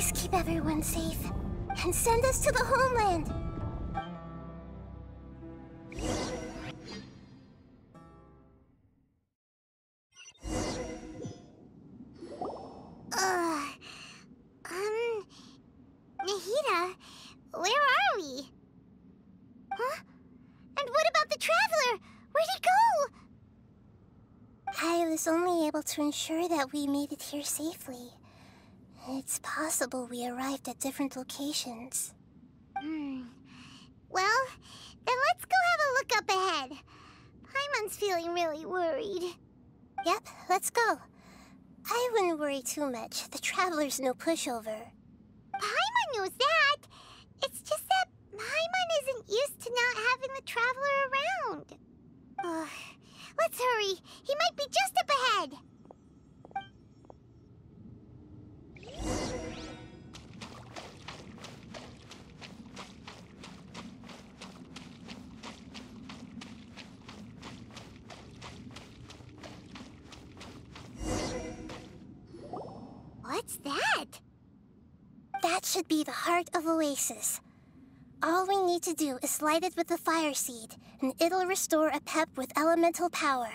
Please keep everyone safe and send us to the homeland. Nahida, where are we? Huh? And what about the Traveler? Where'd he go? I was only able to ensure that we made it here safely. It's possible we arrived at different locations. Well, then let's go have a look up ahead. Paimon's feeling really worried. Yep, let's go. I wouldn't worry too much. The Traveler's no pushover. Paimon knows that. It's just that Paimon isn't used to not having the Traveler around. Let's hurry. He might be just up ahead. What's that? That should be the heart of Oasis. All we need to do is light it with the fire seed, and it'll restore a pep with elemental power.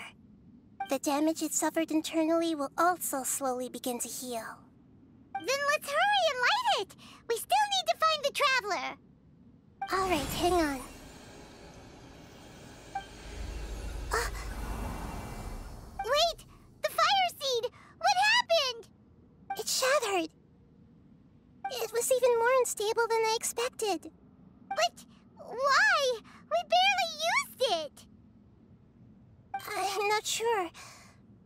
The damage it suffered internally will also slowly begin to heal. Then let's hurry and light it! We still need to find the Traveler! Alright, hang on. Wait! The fire seed! What happened? It shattered! It was even more unstable than I expected. But why? We barely used it! I'm not sure.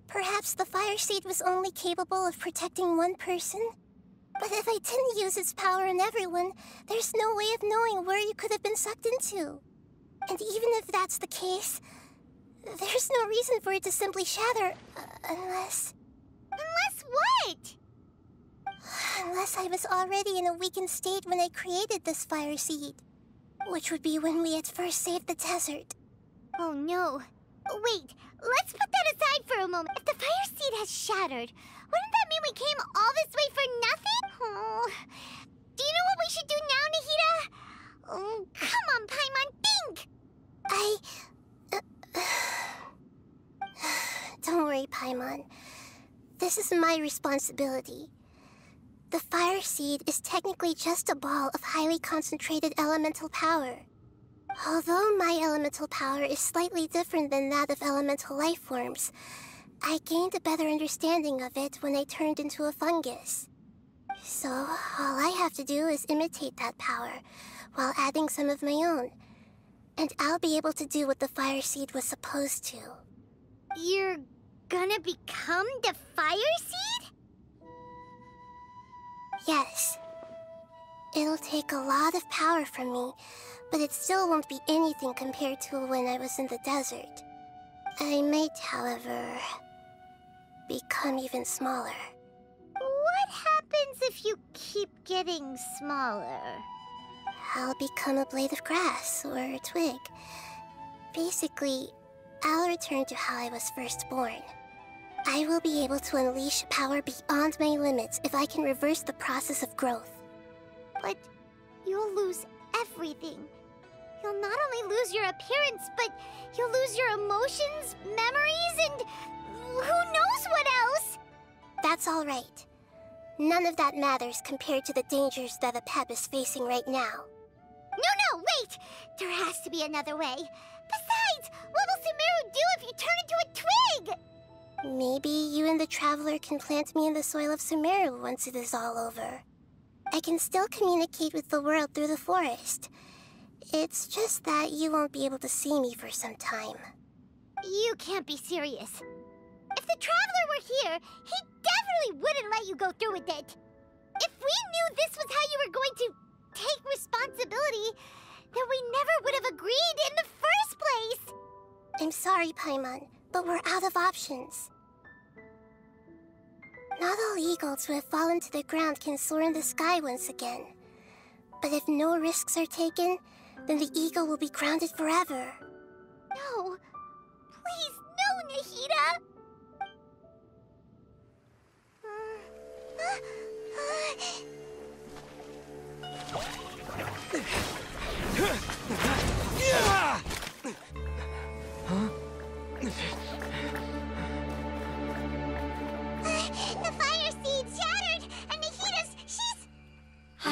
Perhaps the fire seed was only capable of protecting one person? But if I didn't use its power on everyone, there's no way of knowing where you could have been sucked into. And even if that's the case, there's no reason for it to simply shatter, unless... Unless what? Unless I was already in a weakened state when I created this fire seed. Which would be when we had first saved the desert. Oh no. Wait, let's put that aside for a moment. If the fire seed has shattered, wouldn't that mean we came all this way for nothing? Oh. Do you know what we should do now, Nahida? Oh, come on, Paimon, think! Don't worry, Paimon. This is my responsibility. The fire seed is technically just a ball of highly concentrated elemental power. Although my elemental power is slightly different than that of elemental life forms, I gained a better understanding of it when I turned into a fungus. So, all I have to do is imitate that power, while adding some of my own. And I'll be able to do what the fire seed was supposed to. You're gonna become the fire seed? Yes. It'll take a lot of power from me, but it still won't be anything compared to when I was in the desert. I might, however, become even smaller. What happens if you keep getting smaller? I'll become a blade of grass or a twig. Basically, I'll return to how I was first born. I will be able to unleash power beyond my limits if I can reverse the process of growth. But you'll lose everything. You'll not only lose your appearance, but you'll lose your emotions, memories, and who knows what else? That's all right. None of that matters compared to the dangers that the Pep is facing right now. No, wait! There has to be another way. Besides, what will Sumeru do if you turn into a twig? Maybe you and the Traveler can plant me in the soil of Sumeru once it is all over. I can still communicate with the world through the forest. It's just that you won't be able to see me for some time. You can't be serious. If the Traveler were here, he definitely wouldn't let you go through with it. If we knew this was how you were going to take responsibility, then we never would have agreed in the first place. I'm sorry, Paimon, but we're out of options. Not all eagles who have fallen to the ground can soar in the sky once again. But if no risks are taken, then the eagle will be grounded forever. No. Please, no, Nahida!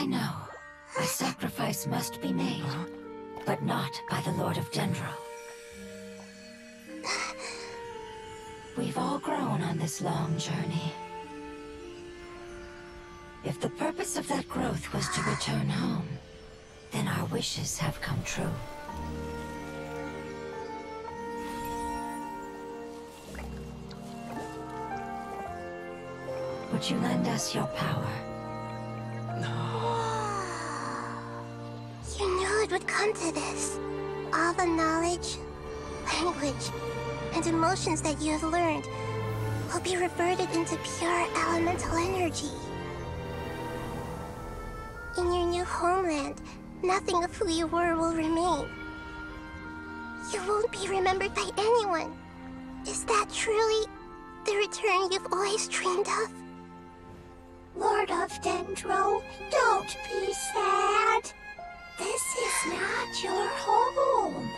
I know. A sacrifice must be made, but not by the Lord of Dendro. We've all grown on this long journey. If the purpose of that growth was to return home, then our wishes have come true. Would you lend us your power? You knew it would come to this. All the knowledge, language, and emotions that you have learned will be reverted into pure elemental energy. In your new homeland, nothing of who you were will remain. You won't be remembered by anyone. Is that truly the return you've always dreamed of? Lord of Dendro, don't be sad. This is not your home.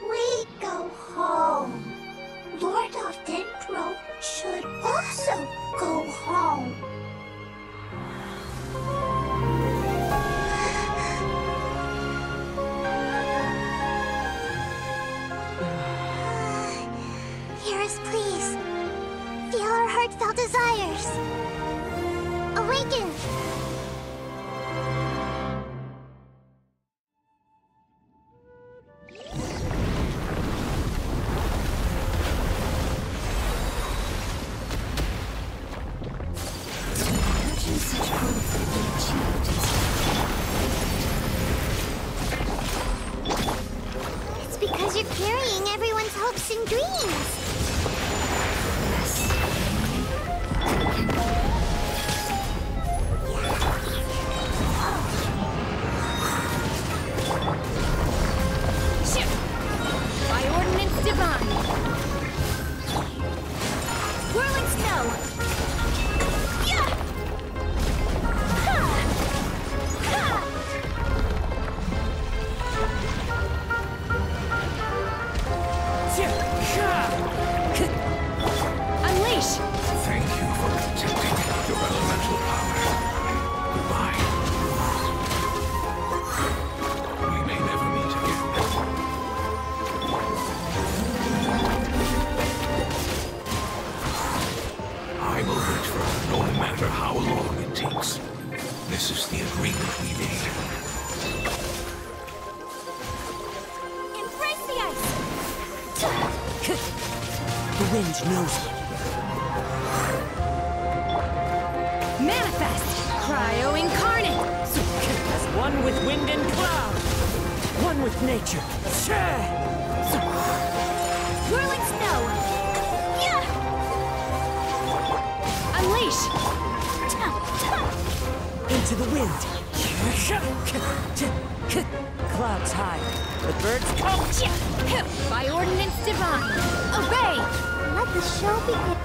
We go home. Lord of Dendro should also go home. Hear us, please. Feel our heartfelt desires. Awaken! It's because you're carrying everyone's hopes and dreams. By ordinance divine. Whirling snow. Yeah! Ha! Ha! Unleash! Thank you for protecting your elemental power. Goodbye. We may never meet again. I will wait for her no matter how long it takes. This is the agreement we made. Embrace the ice! The wind knows me. Manifest! Cryo incarnate! As one with wind and cloud! One with nature! Whirling snow! Yeah! Unleash! Into the wind! Clouds high. The birds come! By ordinance divine! Obey! Let the show begin.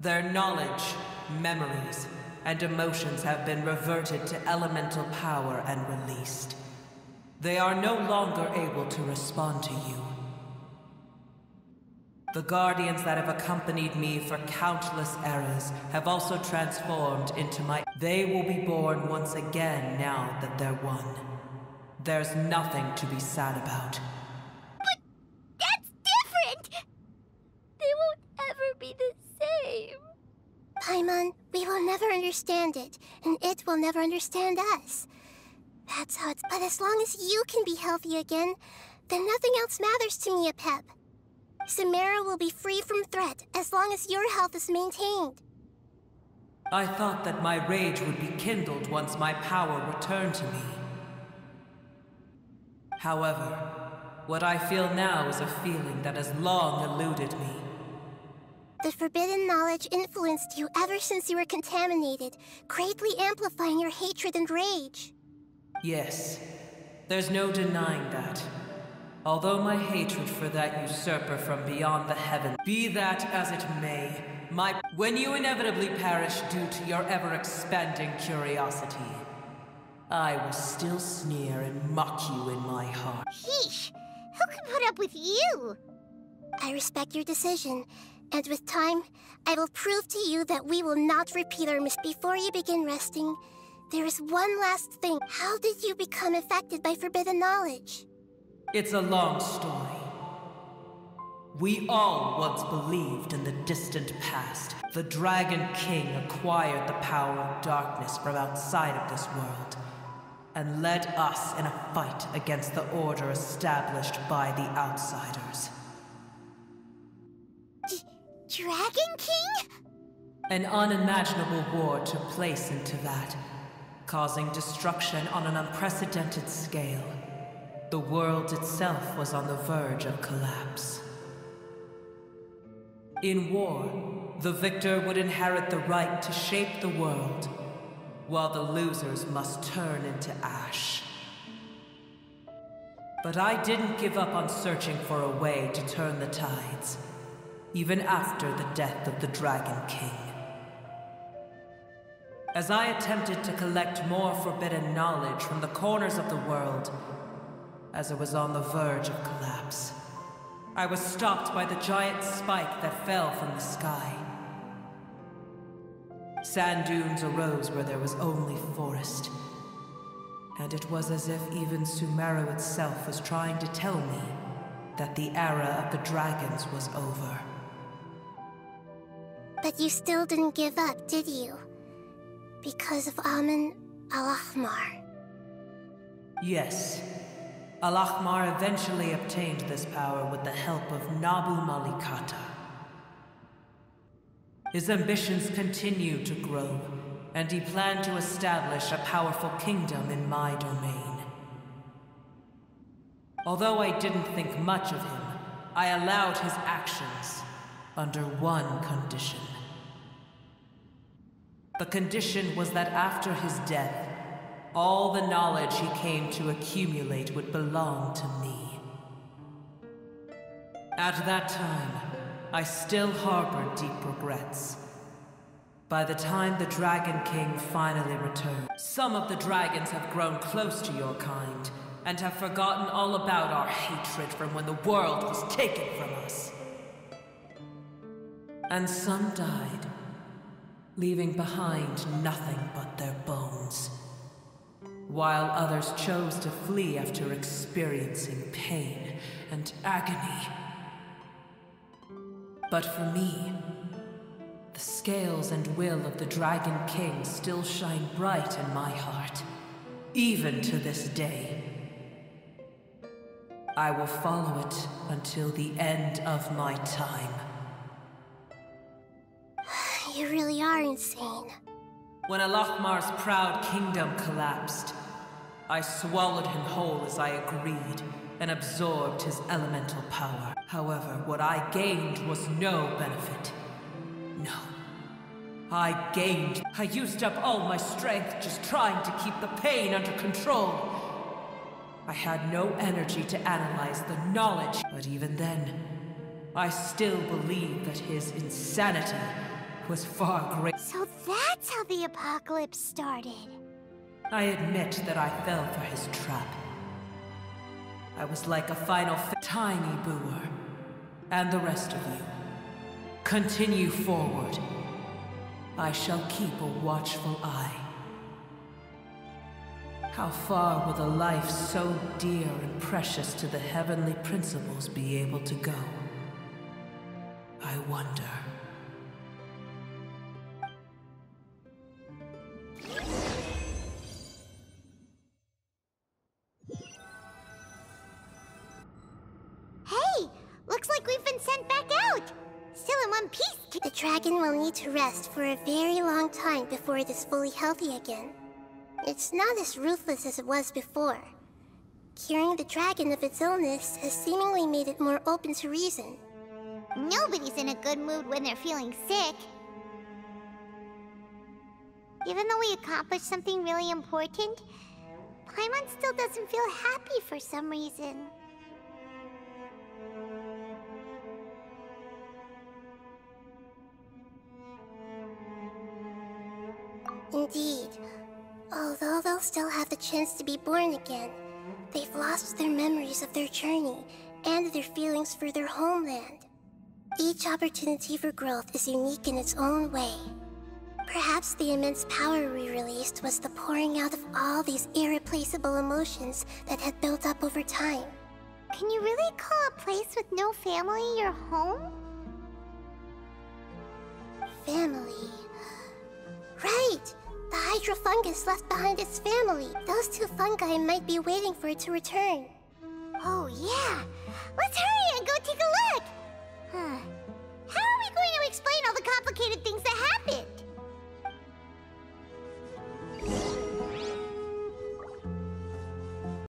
Their knowledge, memories, and emotions have been reverted to elemental power and released. They are no longer able to respond to you. The guardians that have accompanied me for countless eras have also transformed into my... They will be born once again now that they're one. There's nothing to be sad about. But that's different! They won't ever be the Paimon, we will never understand it, and it will never understand us. That's how it's... But as long as you can be healthy again, then nothing else matters to me, Apep. Samara will be free from threat as long as your health is maintained. I thought that my rage would be kindled once my power returned to me. However, what I feel now is a feeling that has long eluded me. The forbidden knowledge influenced you ever since you were contaminated, greatly amplifying your hatred and rage. Yes, there's no denying that. Although my hatred for that usurper from beyond the heavens, be that as it may, when you inevitably perish due to your ever-expanding curiosity, I will still sneer and mock you in my heart. Yeesh! Who can put up with you? I respect your decision, and with time, I will prove to you that we will not repeat our mistakes. Before you begin resting, there is one last thing. How did you become affected by forbidden knowledge? It's a long story. We all once believed in the distant past. The Dragon King acquired the power of darkness from outside of this world, and led us in a fight against the order established by the outsiders. Dragon King? An unimaginable war took place into that, causing destruction on an unprecedented scale. The world itself was on the verge of collapse. In war, the victor would inherit the right to shape the world, while the losers must turn into ash. But I didn't give up on searching for a way to turn the tides, even after the death of the Dragon King. As I attempted to collect more forbidden knowledge from the corners of the world, as it was on the verge of collapse, I was stopped by the giant spike that fell from the sky. Sand dunes arose where there was only forest, and it was as if even Sumeru itself was trying to tell me that the era of the dragons was over. But you still didn't give up, did you? Because of Amun Al-Ahmar. Yes. Al-Ahmar eventually obtained this power with the help of Nabu Malikata. His ambitions continued to grow, and he planned to establish a powerful kingdom in my domain. Although I didn't think much of him, I allowed his actions under one condition. The condition was that after his death, all the knowledge he came to accumulate would belong to me. At that time, I still harbored deep regrets. By the time the Dragon King finally returned, some of the dragons have grown close to your kind, and have forgotten all about our hatred from when the world was taken from us. And some died, leaving behind nothing but their bones, while others chose to flee after experiencing pain and agony. But for me, the scales and will of the Dragon King still shine bright in my heart, even to this day. I will follow it until the end of my time. You really are insane. When Al-Ahmar's proud kingdom collapsed, I swallowed him whole as I agreed, and absorbed his elemental power. However, what I gained was no benefit. No. I used up all my strength just trying to keep the pain under control. I had no energy to analyze the knowledge, but even then, I still believed that his insanity was far greater. So that's how the apocalypse started. I admit that I fell for his trap. I was like a final tiny Booer. And the rest of you, continue forward. I shall keep a watchful eye. How far will a life so dear and precious to the heavenly principles be able to go? I wonder. been sent back out. Still in one piece. The dragon will need to rest for a very long time before it is fully healthy again. It's not as ruthless as it was before. Curing the dragon of its illness has seemingly made it more open to reason. Nobody's in a good mood when they're feeling sick. Even though we accomplished something really important, Paimon still doesn't feel happy for some reason. Indeed. Although they'll still have the chance to be born again, they've lost their memories of their journey and their feelings for their homeland. Each opportunity for growth is unique in its own way. Perhaps the immense power we released was the pouring out of all these irreplaceable emotions that had built up over time. Can you really call a place with no family your home? Family. Right! The hydrofungus left behind its family. Those two fungi might be waiting for it to return. Oh yeah! Let's hurry and go take a look! How are we going to explain all the complicated things that happened?